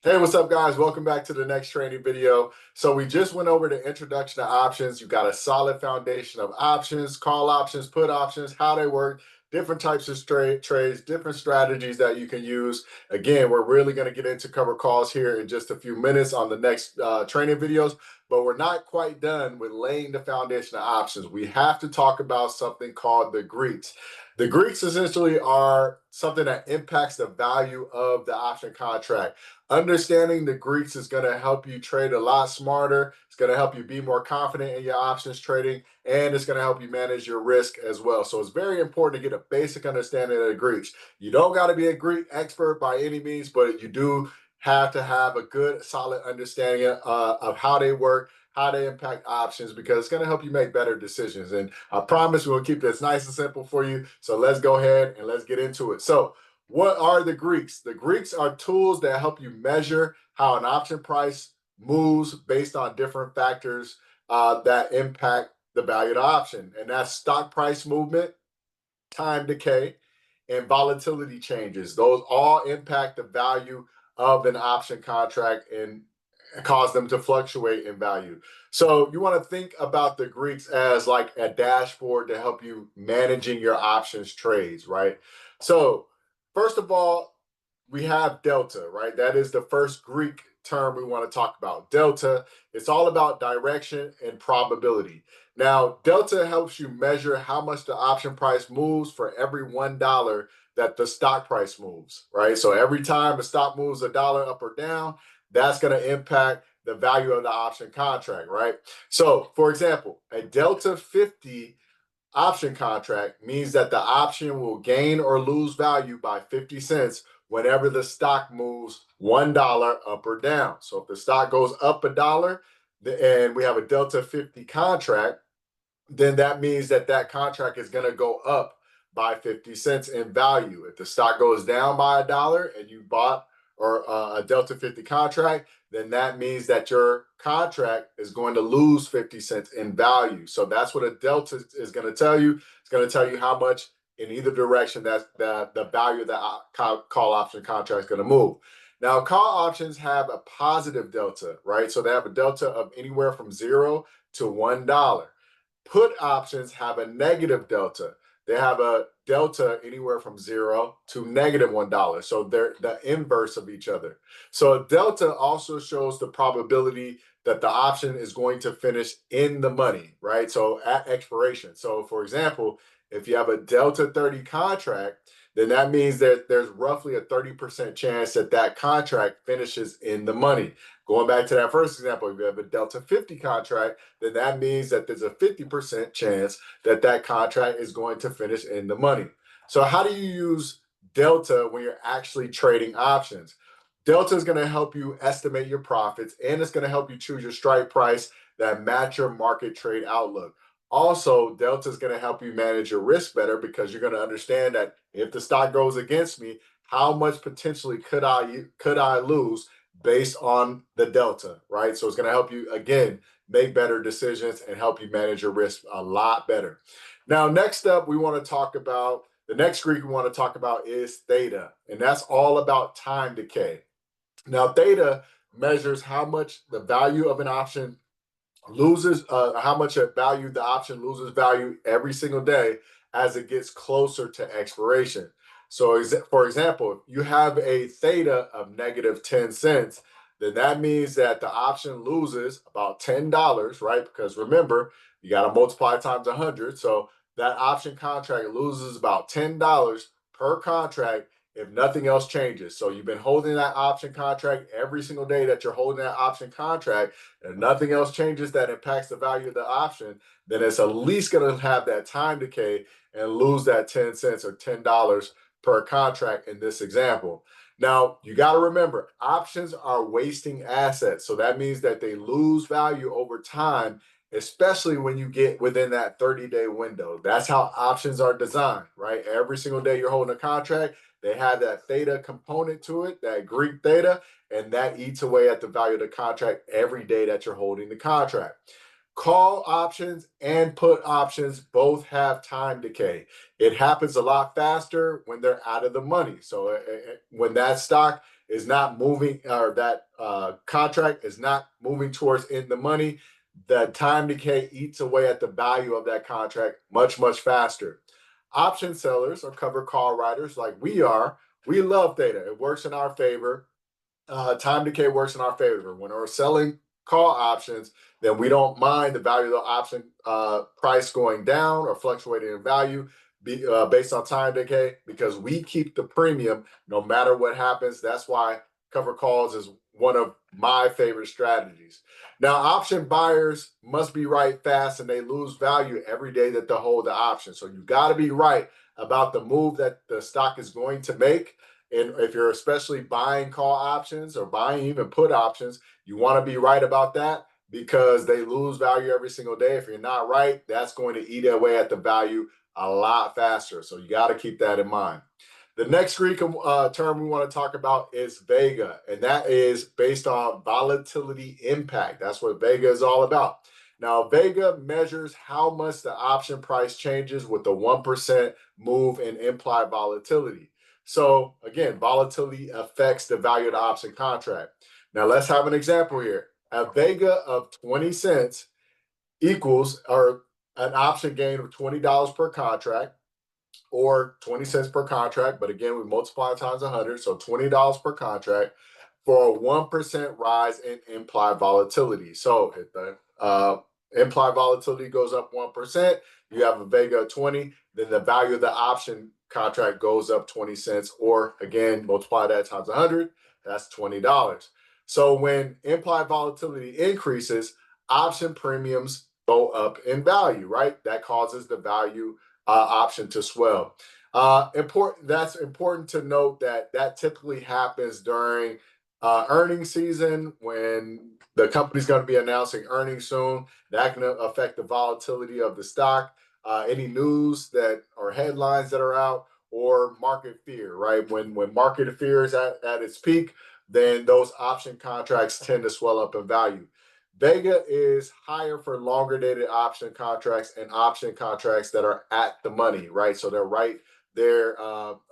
Hey, what's up, guys? Welcome back to the next training video. So we just went over the introduction to options. You've got a solid foundation of options, call options, put options, how they work, different types of trades, different strategies that you can use. Again, we're really going to get into cover calls here in just a few minutes on the next training videos, but we're not quite done with laying the foundation of options. We have to talk about something called the Greeks. The Greeks essentially are something that impacts the value of the option contract. Understanding the Greeks is going to help you trade a lot smarter. It's going to help you be more confident in your options trading, and it's going to help you manage your risk as well. So it's very important to get a basic understanding of the Greeks. You don't got to be a Greek expert by any means, but you do have to have a good, solid understanding of how they work, how they impact options, because it's going to help you make better decisions. And I promise we'll keep this nice and simple for you. So let's go ahead and let's get into it. So what are the Greeks? The Greeks are tools that help you measure how an option price moves based on different factors that impact the value of the option. And that's stock price movement, time decay, and volatility changes. Those all impact the value of an option contract and cause them to fluctuate in value. So you want to think about the Greeks as like a dashboard to help you managing your options trades, right? So first of all, we have delta, right? That is the first Greek term we want to talk about. Delta, it's all about direction and probability. Now, delta helps you measure how much the option price moves for every $1 that the stock price moves, right? So every time the stock moves a dollar up or down, that's going to impact the value of the option contract, right? So, for example, a delta 50 option contract means that the option will gain or lose value by 50 cents whenever the stock moves $1 up or down. So if the stock goes up a dollar and we have a delta 50 contract, then that means that that contract is going to go up by 50 cents in value. If the stock goes down by a dollar and you bought or a Delta 50 contract, then that means that your contract is going to lose 50 cents in value. So that's what a delta is going to tell you. It's going to tell you how much in either direction that the value of the call option contract is going to move. Now, call options have a positive delta, right? So they have a delta of anywhere from $0 to $1. Put options have a negative delta. They have a delta anywhere from $0 to -$1. So they're the inverse of each other. So a delta also shows the probability that the option is going to finish in the money, right? So at expiration. So for example, if you have a delta 30 contract, then that means that there's roughly a 30% chance that that contract finishes in the money. Going back to that first example, if you have a delta 50 contract, then that means that there's a 50% chance that that contract is going to finish in the money. So how do you use delta when you're actually trading options? Delta is going to help you estimate your profits, and it's going to help you choose your strike price that match your market trade outlook. Also, delta is going to help you manage your risk better because you're going to understand that if the stock goes against me, how much potentially could I lose based on the delta, right? So it's going to help you again make better decisions and help you manage your risk a lot better. Now, next up, we want to talk about the next Greek we want to talk about is theta, and that's all about time decay. Now, theta measures how much the value of an option loses, how much value the option loses value every single day as it gets closer to expiration. So, for example, if you have a theta of -10 cents, then that means that the option loses about $10, right? Because remember, you got to multiply times 100. So that option contract loses about $10 per contract if nothing else changes. So you've been holding that option contract every single day that you're holding that option contract. If nothing else changes that impacts the value of the option, then it's at least going to have that time decay and lose that 10 cents or $10 per contract in this example. Now, you got to remember, options are wasting assets. So that means that they lose value over time, especially when you get within that 30-day window. That's how options are designed, right? Every single day you're holding a contract, they have that theta component to it, that Greek theta, and that eats away at the value of the contract every day that you're holding the contract. Call options and put options both have time decay. It happens a lot faster when they're out of the money. So when that stock is not moving, or that contract is not moving towards in the money, the time decay eats away at the value of that contract much, much faster. Option sellers or cover call writers like we are, we love Theta. It works in our favor. Time decay works in our favor. When we're selling call options, then we don't mind the value of the option price going down or fluctuating in value based on time decay, because we keep the premium no matter what happens. That's why cover calls is one of my favorite strategies. Now, option buyers must be right fast, and they lose value every day that they hold the option. So you got to be right about the move that the stock is going to make. And if you're especially buying call options or buying even put options, you want to be right about that, because they lose value every single day. If you're not right, that's going to eat away at the value a lot faster. So you got to keep that in mind. The next Greek term we want to talk about is Vega, and that is based on volatility impact. That's what Vega is all about. Now, Vega measures how much the option price changes with the 1% move in implied volatility. So again, volatility affects the value of the option contract. Now let's have an example here. A Vega of 20 cents equals, or an option gain of $20 per contract, or 20 cents per contract. But again, we multiply times 100, so $20 per contract for a 1% rise in implied volatility. So if the implied volatility goes up 1%, you have a Vega of 20, then the value of the option contract goes up 20 cents, or again, multiply that times 100, that's $20. So when implied volatility increases, option premiums go up in value, right? That causes the value option to swell. That's important to note that that typically happens during earnings season, when the company's going to be announcing earnings soon. That can affect the volatility of the stock. Any news that or headlines that are out, or market fear, right? When market fear is at its peak, then those option contracts tend to swell up in value. Vega is higher for longer dated option contracts and option contracts that are at the money, right? So they're right there,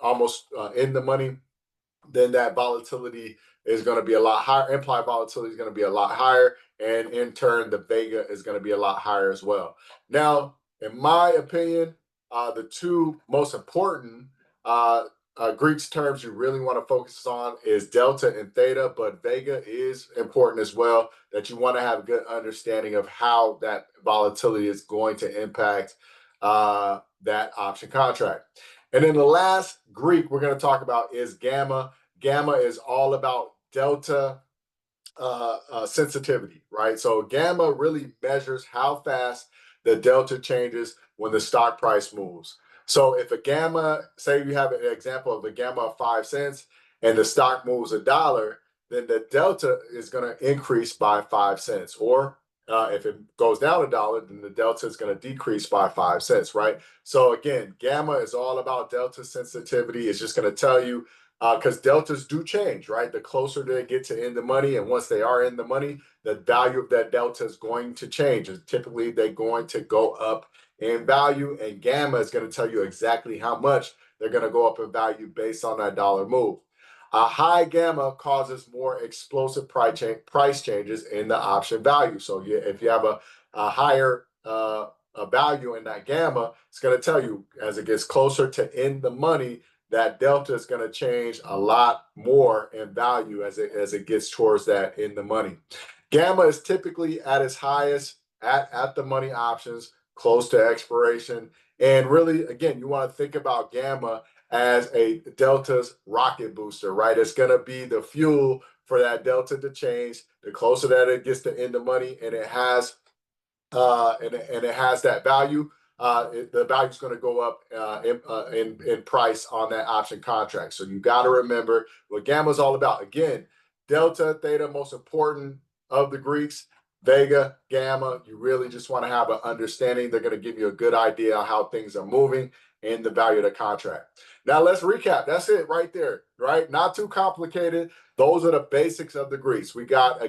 almost in the money. Then that volatility is going to be a lot higher. Implied volatility is going to be a lot higher. And in turn, the Vega is going to be a lot higher as well. Now, in my opinion, the two most important Greek terms you really want to focus on is delta and theta, but Vega is important as well, that you want to have a good understanding of how that volatility is going to impact that option contract. And then the last Greek we're going to talk about is gamma. Gamma is all about delta sensitivity, right? So gamma really measures how fast the delta changes when the stock price moves. So if a gamma, say you have an example of a gamma of 5 cents and the stock moves $1, then the delta is going to increase by 5 cents. Or if it goes down $1, then the delta is going to decrease by 5 cents, right? So again, gamma is all about delta sensitivity. It's just going to tell you, because deltas do change, right? The closer they get to in the money, and once they are in the money, the value of that delta is going to change. And typically, they're going to go up in value, and gamma is going to tell you exactly how much they're going to go up in value based on that dollar move. A high gamma causes more explosive price changes in the option value. So if you have a higher a value in that gamma, it's going to tell you as it gets closer to in the money, that delta is going to change a lot more in value as it gets towards that in the money. Gamma is typically at its highest at the money options, close to expiration. And really, again, you want to think about gamma as a delta's rocket booster, right? It's going to be the fuel for that delta to change. The closer that it gets to in the money, and it has it has that value, the value is going to go up in price on that option contract. So you got to remember what gamma is all about. Again, delta, theta, most important of the Greeks. Vega, gamma, you really just want to have an understanding. They're going to give you a good idea of how things are moving and the value of the contract. Now let's recap. That's it right there, right? Not too complicated. Those are the basics of the Greeks. We got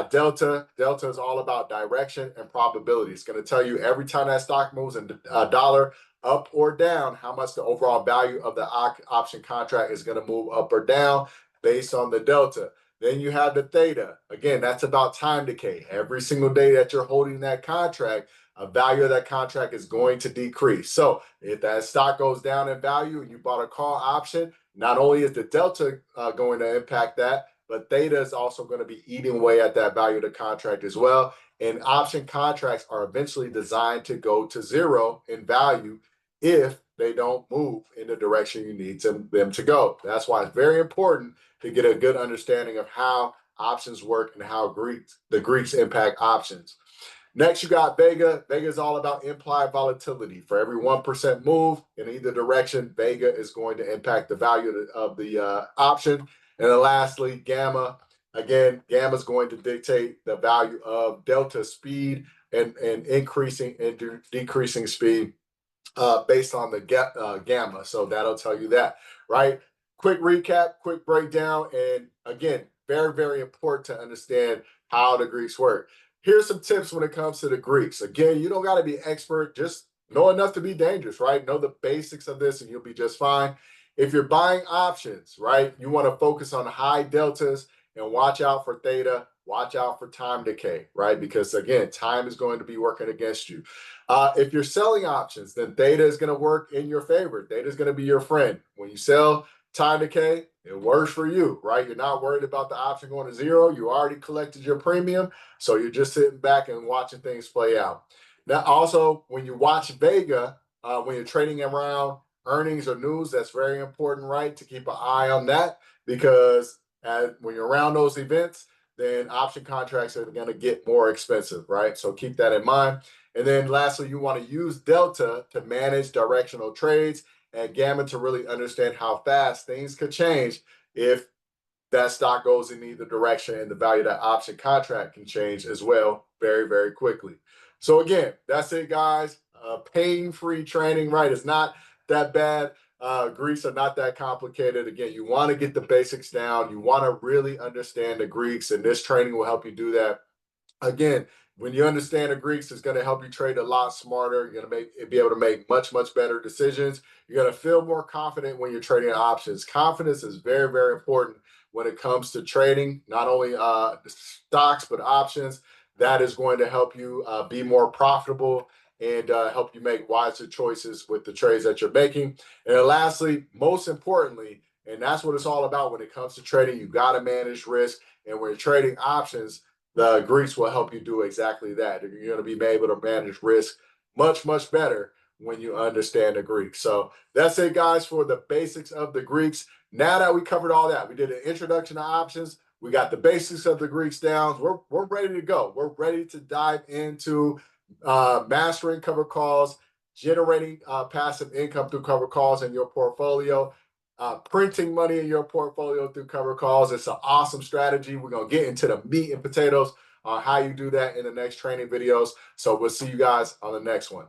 delta. Delta is all about direction and probability. It's going to tell you every time that stock moves a dollar up or down, how much the overall value of the option contract is going to move up or down. based on the delta. Then you have the theta. Again, that's about time decay. Every single day that you're holding that contract, a value of that contract is going to decrease. So if that stock goes down in value and you bought a call option, not only is the delta going to impact that, but theta is also going to be eating away at that value of the contract as well. And option contracts are eventually designed to go to zero in value if they don't move in the direction you need them to go. That's why it's very important to get a good understanding of how options work and how the Greeks impact options. Next, you got Vega. Vega is all about implied volatility. For every 1% move in either direction, Vega is going to impact the value of the option. And then lastly, Gamma. Again, Gamma is going to dictate the value of delta speed and increasing and decreasing speed based on the gamma. So that'll tell you that, right? Quick recap, quick breakdown. And again, very, very important to understand how the Greeks work. Here's some tips when it comes to the Greeks. Again, you don't got to be expert, just know enough to be dangerous, right? Know the basics of this and you'll be just fine. If you're buying options, right, you want to focus on high deltas and watch out for theta, watch out for time decay, right? Because again, time is going to be working against you. If you're selling options, then theta is going to work in your favor. Theta is going to be your friend. When you sell time decay, it works for you, right? You're not worried about the option going to zero. You already collected your premium. So you're just sitting back and watching things play out. Now, also, when you watch Vega, when you're trading around earnings or news, that's very important, right? To keep an eye on that because when you're around those events, then option contracts are going to get more expensive, right? So keep that in mind. And then lastly, you want to use delta to manage directional trades and gamma to really understand how fast things could change if that stock goes in either direction and the value of that option contract can change as well very, very quickly. So again, that's it, guys. Pain-free training, right? It's not that bad. Greeks are not that complicated. Again, you want to get the basics down. You want to really understand the Greeks, and this training will help you do that. Again, when you understand the Greeks, it's going to help you trade a lot smarter. You're going to be able to make much, much better decisions. You're going to feel more confident when you're trading options. Confidence is very, very important when it comes to trading, not only stocks, but options. That is going to help you be more profitable and help you make wiser choices with the trades that you're making. And then lastly, most importantly, and that's what it's all about when it comes to trading, you got to manage risk. And when you're trading options, the Greeks will help you do exactly that. You're going to be able to manage risk much, much better when you understand the Greek. So that's it, guys, for the basics of the Greeks. Now that we covered all that, we did an introduction to options. We got the basics of the Greeks down. We're ready to go. We're ready to dive into mastering covered calls, generating passive income through covered calls in your portfolio, printing money in your portfolio through covered calls. It's an awesome strategy. We're going to get into the meat and potatoes on how you do that in the next training videos. So we'll see you guys on the next one.